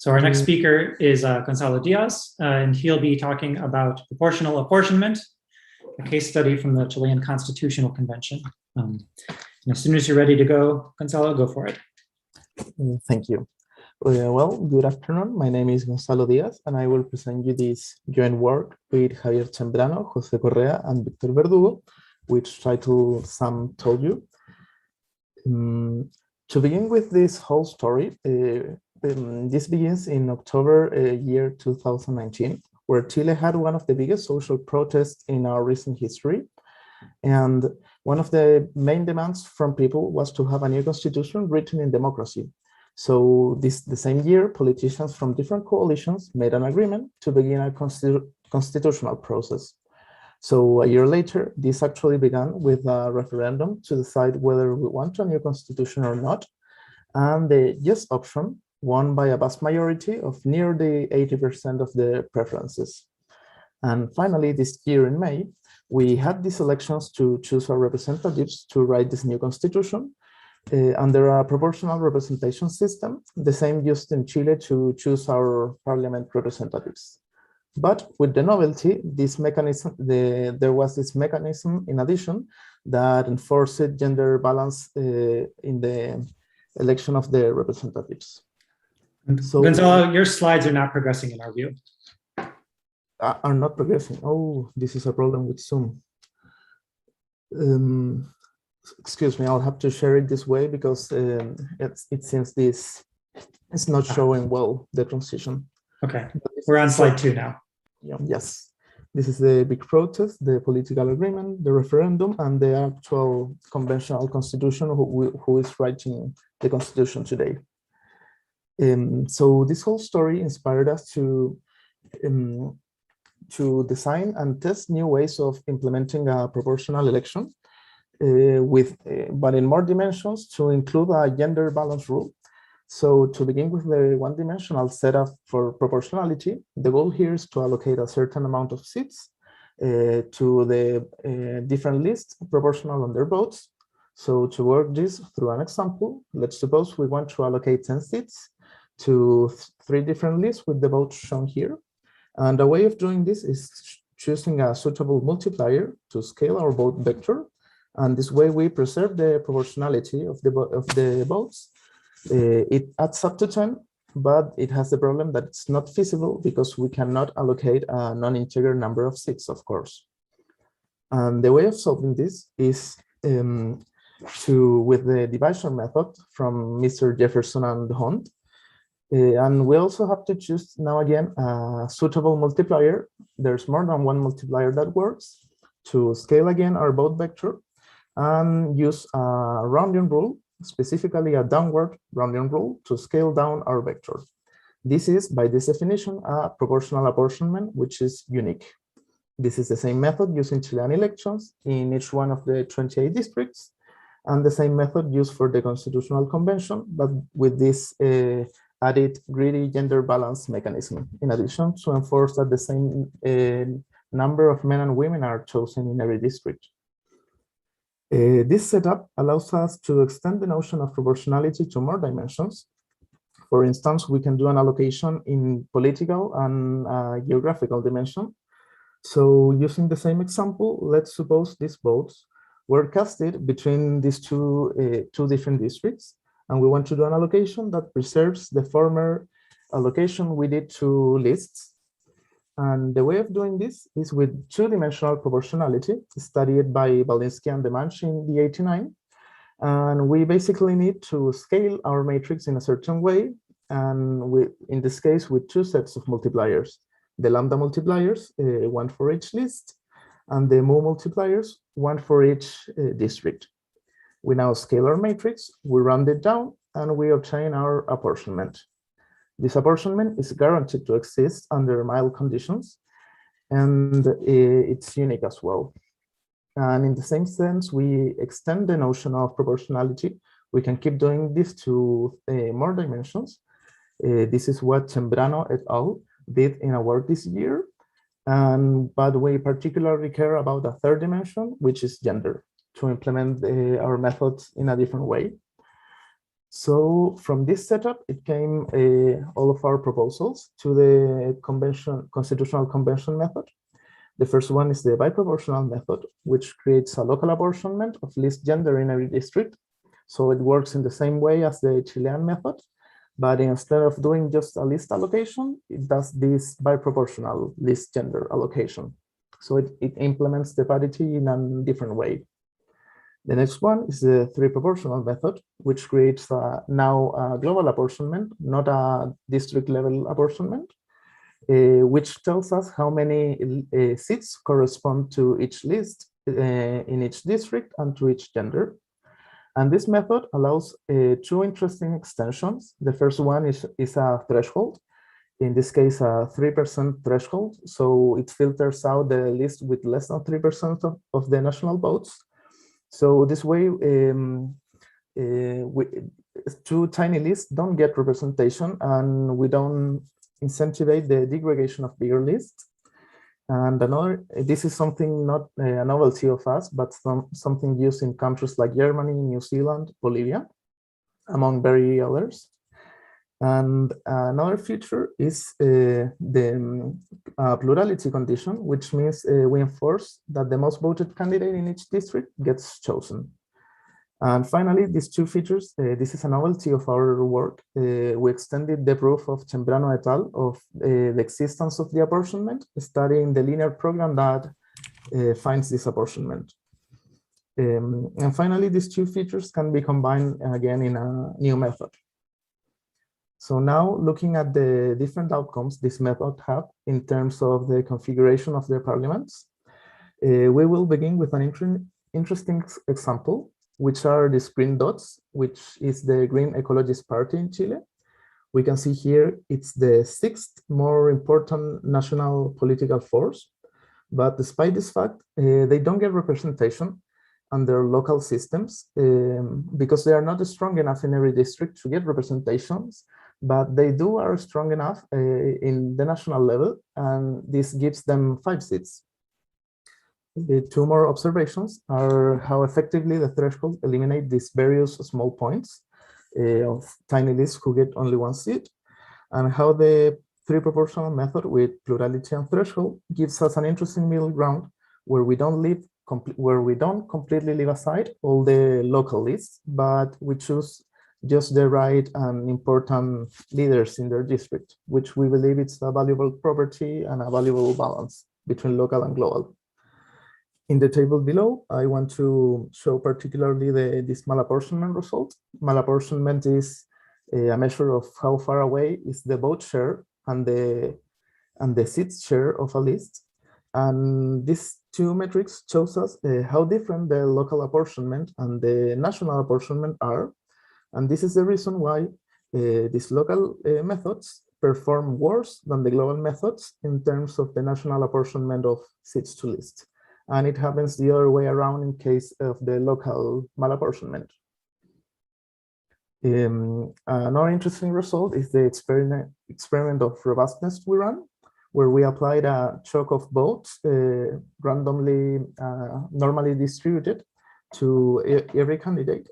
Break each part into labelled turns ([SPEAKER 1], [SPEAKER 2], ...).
[SPEAKER 1] So our next speaker is Gonzalo Diaz, and he'll be talking about proportional apportionment, a case study from the Chilean Constitutional Convention. And as soon as you're ready to go, Gonzalo, go for it.
[SPEAKER 2] Thank you. Well, good afternoon. My name is Gonzalo Diaz, and I will present you this joint work with Javier Zambrano, Jose Correa, and Victor Verdugo, which title Sam told you. To begin with this whole story, this begins in October year 2019, where Chile had one of the biggest social protests in our recent history. And one of the main demands from people was to have a new constitution written in democracy. So the same year, politicians from different coalitions made an agreement to begin a constitutional process. So a year later, this actually began with a referendum to decide whether we want a new constitution or not. And the yes option won by a vast majority of nearly 80% of the preferences. And finally, this year in May, we had these elections to choose our representatives to write this new constitution under a proportional representation system, the same used in Chile to choose our parliament representatives. But with the novelty, this mechanism, there was this mechanism in addition that enforced gender balance in the election of the representatives.
[SPEAKER 1] So, Gonzalo, your slides are not progressing in our view.
[SPEAKER 2] Are not progressing. Oh, this is a problem with Zoom. Excuse me, I'll have to share it this way because it seems this is not showing well the transition.
[SPEAKER 1] Okay, we're on slide 2 now.
[SPEAKER 2] Yeah, yes, this is the big protest, the political agreement, the referendum, and the actual conventional constitution who is writing the constitution today. So this whole story inspired us to design and test new ways of implementing a proportional election but in more dimensions to include a gender balance rule. So to begin with the one-dimensional setup for proportionality, the goal here is to allocate a certain amount of seats to the different lists proportional on their votes. So to work this through an example, let's suppose we want to allocate 10 seats to 3 different lists with the votes shown here. And a way of doing this is choosing a suitable multiplier to scale our vote vector. And this way we preserve the proportionality of the votes. It adds up to 10, but it has the problem that it's not feasible because we cannot allocate a non-integer number of seats, of course. And the way of solving this is with the division method from Mr. Jefferson and Hunt. And we also have to choose now again a suitable multiplier. There's more than one multiplier that works to scale again our vote vector and use a rounding rule, specifically a downward rounding rule to scale down our vector. This is, by this definition, a proportional apportionment, which is unique. This is the same method used in Chilean elections in each one of the 28 districts, and the same method used for the Constitutional Convention, but with this added greedy gender balance mechanism, in addition to enforce that the same number of men and women are chosen in every district. This setup allows us to extend the notion of proportionality to more dimensions. For instance, we can do an allocation in political and geographical dimension. So using the same example, let's suppose these votes were casted between these two different districts, and we want to do an allocation that preserves the former allocation we did to lists. And the way of doing this is with two-dimensional proportionality studied by Walensky and Demange in the 89. And we basically need to scale our matrix in a certain way. And in this case, with 2 sets of multipliers, the lambda multipliers, 1 for each list, and the mu multipliers, 1 for each district. We now scale our matrix, we round it down, and we obtain our apportionment. This apportionment is guaranteed to exist under mild conditions, and it's unique as well. And in the same sense, we extend the notion of proportionality. We can keep doing this to more dimensions. This is what Zambrano et al. Did in a work this year. But we particularly care about a third dimension, which is gender, to implement our methods in a different way. So from this setup, it came all of our proposals to the constitutional convention method. The first one is the biproportional method, which creates a local apportionment of list gender in every district. So it works in the same way as the Chilean method, but instead of doing just a list allocation, it does this biproportional list gender allocation. So it implements the parity in a different way. The next one is the three proportional method, which creates now a global apportionment, not a district level apportionment, which tells us how many seats correspond to each list in each district and to each gender. And this method allows two interesting extensions. The first one is a threshold, in this case, a 3% threshold. So it filters out the list with less than 3% of the national votes. So this way, two tiny lists don't get representation, and we don't incentivize the degradation of bigger lists. And another, this is something not a novelty of us, but something used in countries like Germany, New Zealand, Bolivia, among very others. And another feature is the plurality condition, which means we enforce that the most voted candidate in each district gets chosen. And finally, these two features, this is a novelty of our work. We extended the proof of Chambrano et al. Of the existence of the apportionment, studying the linear program that finds this apportionment. And finally, these two features can be combined again in a new method. So now looking at the different outcomes this method have in terms of the configuration of their parliaments, we will begin with an interesting example, which are these green dots, which is the Green Ecologist Party in Chile. We can see here it's the sixth more important national political force, but despite this fact, they don't get representation under local systems because they are not strong enough in every district to get representations, but they are strong enough in the national level, and this gives them 5 seats. The two more observations are how effectively the threshold eliminate these various small points of tiny lists who get only 1 seat, and how the three proportional method with plurality and threshold gives us an interesting middle ground where we don't completely leave aside all the local lists, but we choose just the right and important leaders in their district, which we believe it's a valuable property and a valuable balance between local and global. In the table below, I want to show particularly this malapportionment result. Malapportionment is a measure of how far away is the vote share and the seat share of a list. And these two metrics shows us how different the local apportionment and the national apportionment are. And this is the reason why these local methods perform worse than the global methods in terms of the national apportionment of seats to lists. And it happens the other way around in case of the local malapportionment. Another interesting result is the experiment of robustness we ran, where we applied a choke of votes randomly, normally distributed to every candidate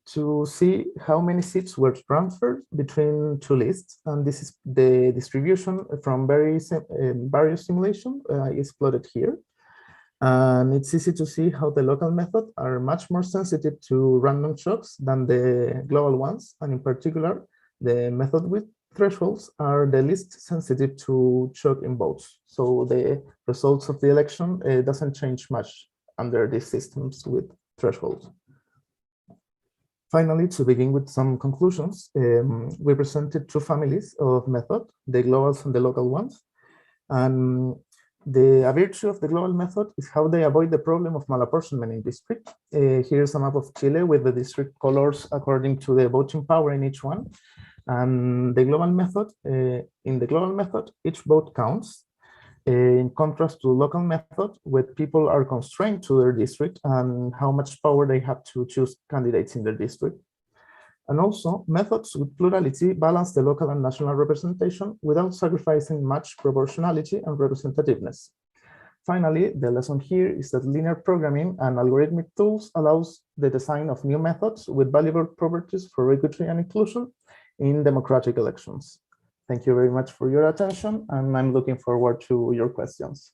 [SPEAKER 2] to see how many seats were transferred between two lists. And this is the distribution from various simulations is plotted here. And it's easy to see how the local methods are much more sensitive to random shocks than the global ones. And in particular, the method with thresholds are the least sensitive to shock in votes. So the results of the election doesn't change much under these systems with thresholds. Finally, to begin with some conclusions, we presented 2 families of method, the globals and the local ones. And a virtue of the global method is how they avoid the problem of malapportionment in district. Here's a map of Chile with the district colors according to the voting power in each one. And the global method, in the global method, each vote counts. In contrast to local method, where people are constrained to their district and how much power they have to choose candidates in their district. And also, methods with plurality balance the local and national representation without sacrificing much proportionality and representativeness. Finally, the lesson here is that linear programming and algorithmic tools allows the design of new methods with valuable properties for equity and inclusion in democratic elections. Thank you very much for your attention, and I'm looking forward to your questions.